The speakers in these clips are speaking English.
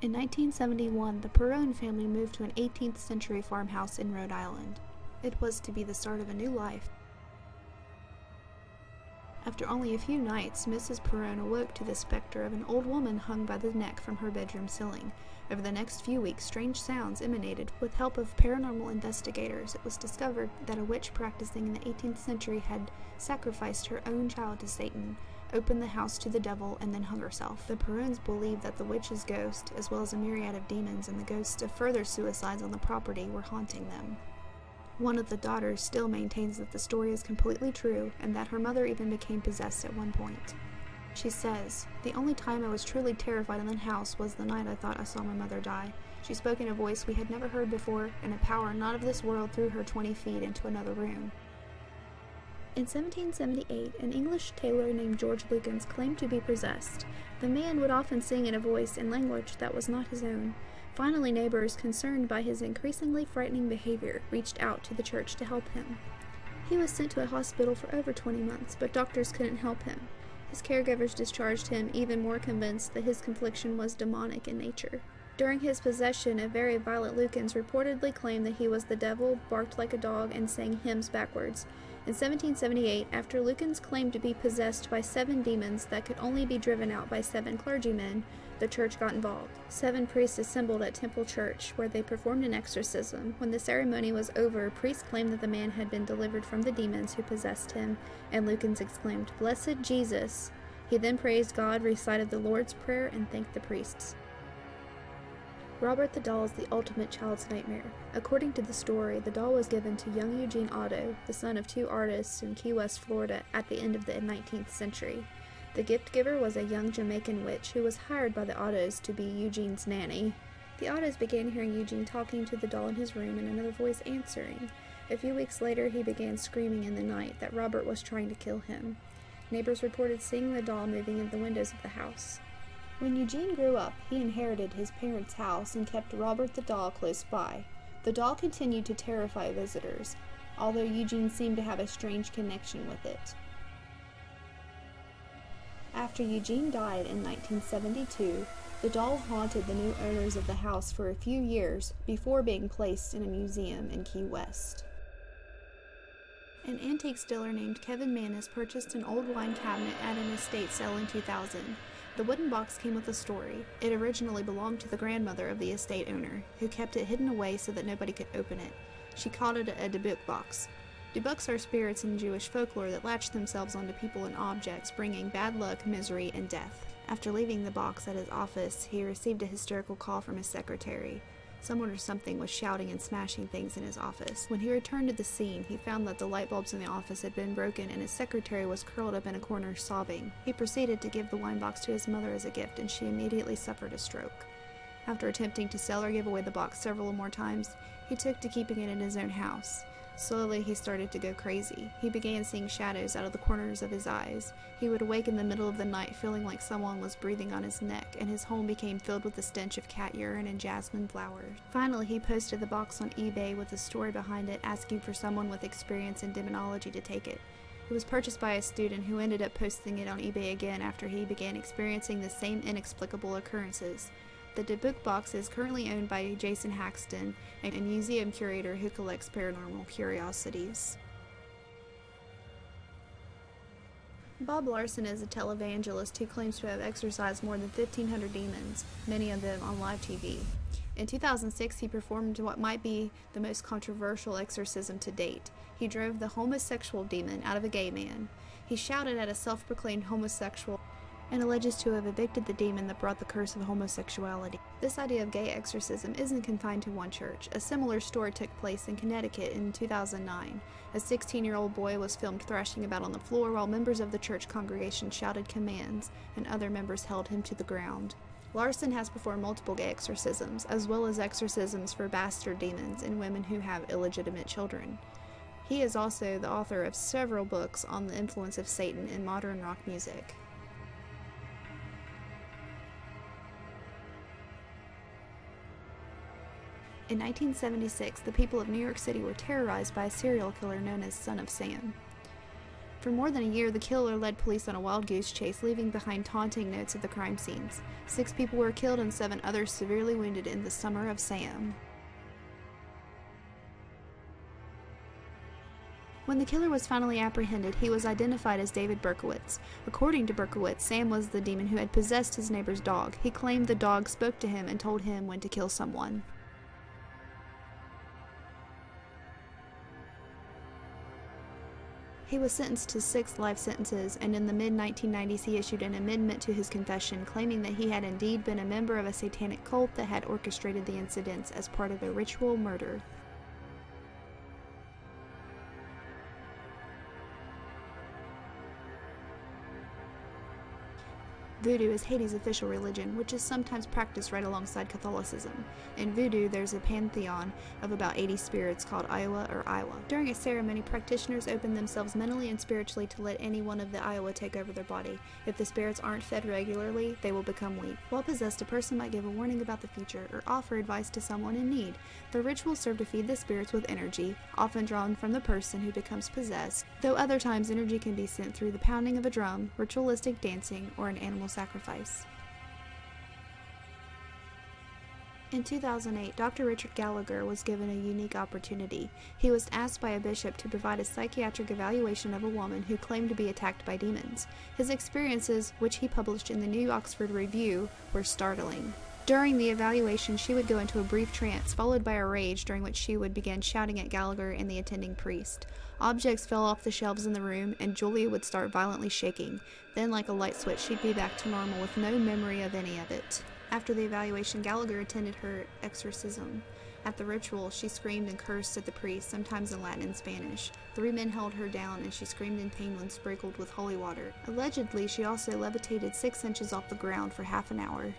In 1971, the Perrone family moved to an 18th century farmhouse in Rhode Island. It was to be the start of a new life. After only a few nights, Mrs. Perrone awoke to the specter of an old woman hung by the neck from her bedroom ceiling. Over the next few weeks, strange sounds emanated. With help of paranormal investigators, it was discovered that a witch practicing in the 18th century had sacrificed her own child to Satan, opened the house to the devil, and then hung herself. The Perrones believed that the witch's ghost, as well as a myriad of demons and the ghosts of further suicides on the property, were haunting them. One of the daughters still maintains that the story is completely true and that her mother even became possessed at one point. She says, "The only time I was truly terrified in the house was the night I thought I saw my mother die. She spoke in a voice we had never heard before, and a power not of this world threw her 20 feet into another room." In 1778, an English tailor named George Lukens claimed to be possessed. The man would often sing in a voice and language that was not his own. Finally, neighbors, concerned by his increasingly frightening behavior, reached out to the church to help him. He was sent to a hospital for over 20 months, but doctors couldn't help him. His caregivers discharged him, even more convinced that his confliction was demonic in nature. During his possession, a very violent Lukens reportedly claimed that he was the devil, barked like a dog, and sang hymns backwards. In 1778, after Lukens claimed to be possessed by 7 demons that could only be driven out by 7 clergymen, the church got involved. 7 priests assembled at Temple Church, where they performed an exorcism. When the ceremony was over, priests claimed that the man had been delivered from the demons who possessed him, and Lukens exclaimed, "Blessed Jesus!" He then praised God, recited the Lord's Prayer, and thanked the priests. Robert the doll is the ultimate child's nightmare. According to the story, the doll was given to young Eugene Otto, the son of 2 artists in Key West, Florida, at the end of the 19th century. The gift giver was a young Jamaican witch who was hired by the Ottos to be Eugene's nanny. The Ottos began hearing Eugene talking to the doll in his room and another voice answering. A few weeks later, he began screaming in the night that Robert was trying to kill him. Neighbors reported seeing the doll moving in the windows of the house. When Eugene grew up, he inherited his parents' house and kept Robert the doll close by. The doll continued to terrify visitors, although Eugene seemed to have a strange connection with it. After Eugene died in 1972, the doll haunted the new owners of the house for a few years before being placed in a museum in Key West. An antique dealer named Kevin Mannis purchased an old wine cabinet at an estate sale in 2000. The wooden box came with a story. It originally belonged to the grandmother of the estate owner, who kept it hidden away so that nobody could open it. She called it a debuk box. Debuks are spirits in Jewish folklore that latch themselves onto people and objects, bringing bad luck, misery, and death. After leaving the box at his office, he received a hysterical call from his secretary. Someone or something was shouting and smashing things in his office. When he returned to the scene, he found that the light bulbs in the office had been broken and his secretary was curled up in a corner sobbing. He proceeded to give the wine box to his mother as a gift, and she immediately suffered a stroke. After attempting to sell or give away the box several more times, he took to keeping it in his own house. Slowly, he started to go crazy. He began seeing shadows out of the corners of his eyes. He would awake in the middle of the night feeling like someone was breathing on his neck, and his home became filled with the stench of cat urine and jasmine flowers. Finally, he posted the box on eBay with a story behind it, asking for someone with experience in demonology to take it. It was purchased by a student who ended up posting it on eBay again after he began experiencing the same inexplicable occurrences. The debuk box is currently owned by Jason Haxton, a museum curator who collects paranormal curiosities. Bob Larson is a televangelist who claims to have exorcised more than 1,500 demons, many of them on live TV. In 2006, he performed what might be the most controversial exorcism to date. He drove the homosexual demon out of a gay man. He shouted at a self-proclaimed homosexual and alleges to have evicted the demon that brought the curse of homosexuality. This idea of gay exorcism isn't confined to one church. A similar story took place in Connecticut in 2009. A 16-year-old boy was filmed thrashing about on the floor while members of the church congregation shouted commands, and other members held him to the ground. Larson has performed multiple gay exorcisms, as well as exorcisms for bastard demons and women who have illegitimate children. He is also the author of several books on the influence of Satan in modern rock music. In 1976, the people of New York City were terrorized by a serial killer known as Son of Sam. For more than a year, the killer led police on a wild goose chase, leaving behind taunting notes of the crime scenes. 6 people were killed and 7 others severely wounded in the Summer of Sam. When the killer was finally apprehended, he was identified as David Berkowitz. According to Berkowitz, Sam was the demon who had possessed his neighbor's dog. He claimed the dog spoke to him and told him when to kill someone. He was sentenced to 6 life sentences, and in the mid-1990s he issued an amendment to his confession, claiming that he had indeed been a member of a satanic cult that had orchestrated the incidents as part of a ritual murder. Voodoo is Haiti's official religion, which is sometimes practiced right alongside Catholicism. In Voodoo, there's a pantheon of about 80 spirits called Iowa or Iowa. During a ceremony, practitioners open themselves mentally and spiritually to let any one of the Iowa take over their body. If the spirits aren't fed regularly, they will become weak. While possessed, a person might give a warning about the future or offer advice to someone in need. The rituals serve to feed the spirits with energy, often drawn from the person who becomes possessed, though other times energy can be sent through the pounding of a drum, ritualistic dancing, or an animal sacrifice. In 2008, Dr. Richard Gallagher was given a unique opportunity. He was asked by a bishop to provide a psychiatric evaluation of a woman who claimed to be attacked by demons. His experiences, which he published in the New Oxford Review, were startling. During the evaluation, she would go into a brief trance, followed by a rage during which she would begin shouting at Gallagher and the attending priest. Objects fell off the shelves in the room, and Julia would start violently shaking. Then, like a light switch, she'd be back to normal with no memory of any of it. After the evaluation, Gallagher attended her exorcism. At the ritual, she screamed and cursed at the priest, sometimes in Latin and Spanish. 3 men held her down, and she screamed in pain when sprinkled with holy water. Allegedly, she also levitated 6 inches off the ground for half an hour.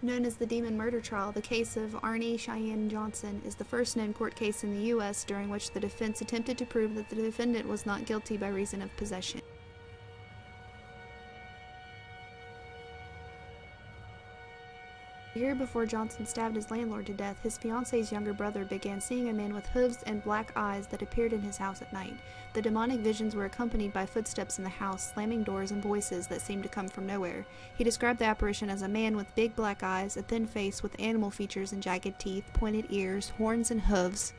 Known as the Demon Murder Trial, the case of Arnie Cheyenne Johnson is the first known court case in the U.S. during which the defense attempted to prove that the defendant was not guilty by reason of possession. A year before Johnson stabbed his landlord to death, his fiance's younger brother began seeing a man with hooves and black eyes that appeared in his house at night. The demonic visions were accompanied by footsteps in the house, slamming doors, and voices that seemed to come from nowhere. He described the apparition as a man with big black eyes, a thin face with animal features and jagged teeth, pointed ears, horns, and hooves.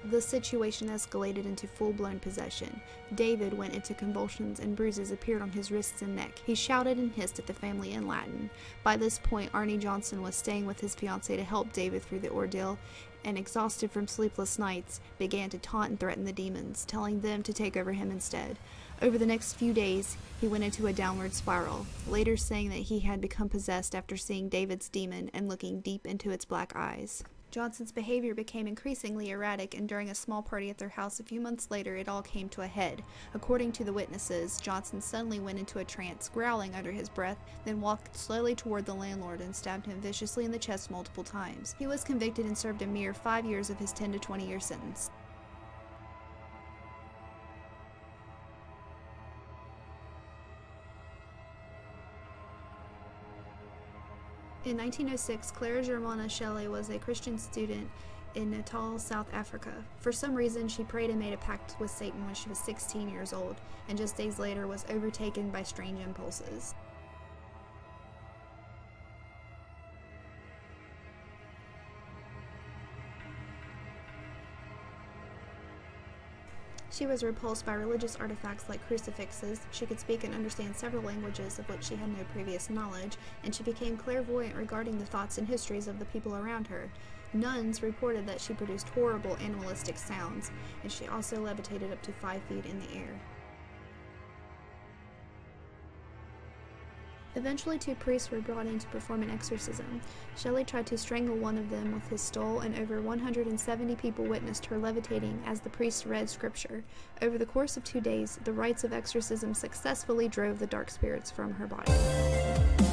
The situation escalated into full-blown possession. David went into convulsions and bruises appeared on his wrists and neck. He shouted and hissed at the family in Latin. By this point, Arnie Johnson was staying with his fiancée to help David through the ordeal, and exhausted from sleepless nights, began to taunt and threaten the demons, telling them to take over him instead. Over the next few days, he went into a downward spiral, later saying that he had become possessed after seeing David's demon and looking deep into its black eyes. Johnson's behavior became increasingly erratic, and during a small party at their house a few months later, it all came to a head. According to the witnesses, Johnson suddenly went into a trance, growling under his breath, then walked slowly toward the landlord and stabbed him viciously in the chest multiple times. He was convicted and served a mere 5 years of his 10 to 20-year sentence. In 1906, Clara Germana Shelley was a Christian student in Natal, South Africa. For some reason, she prayed and made a pact with Satan when she was 16 years old, and just days later was overtaken by strange impulses. She was repulsed by religious artifacts like crucifixes. She could speak and understand several languages of which she had no previous knowledge, and she became clairvoyant regarding the thoughts and histories of the people around her. Nuns reported that she produced horrible animalistic sounds, and she also levitated up to 5 feet in the air. Eventually, 2 priests were brought in to perform an exorcism. Shelley tried to strangle one of them with his stole, and over 170 people witnessed her levitating as the priest read scripture. Over the course of 2 days, the rites of exorcism successfully drove the dark spirits from her body.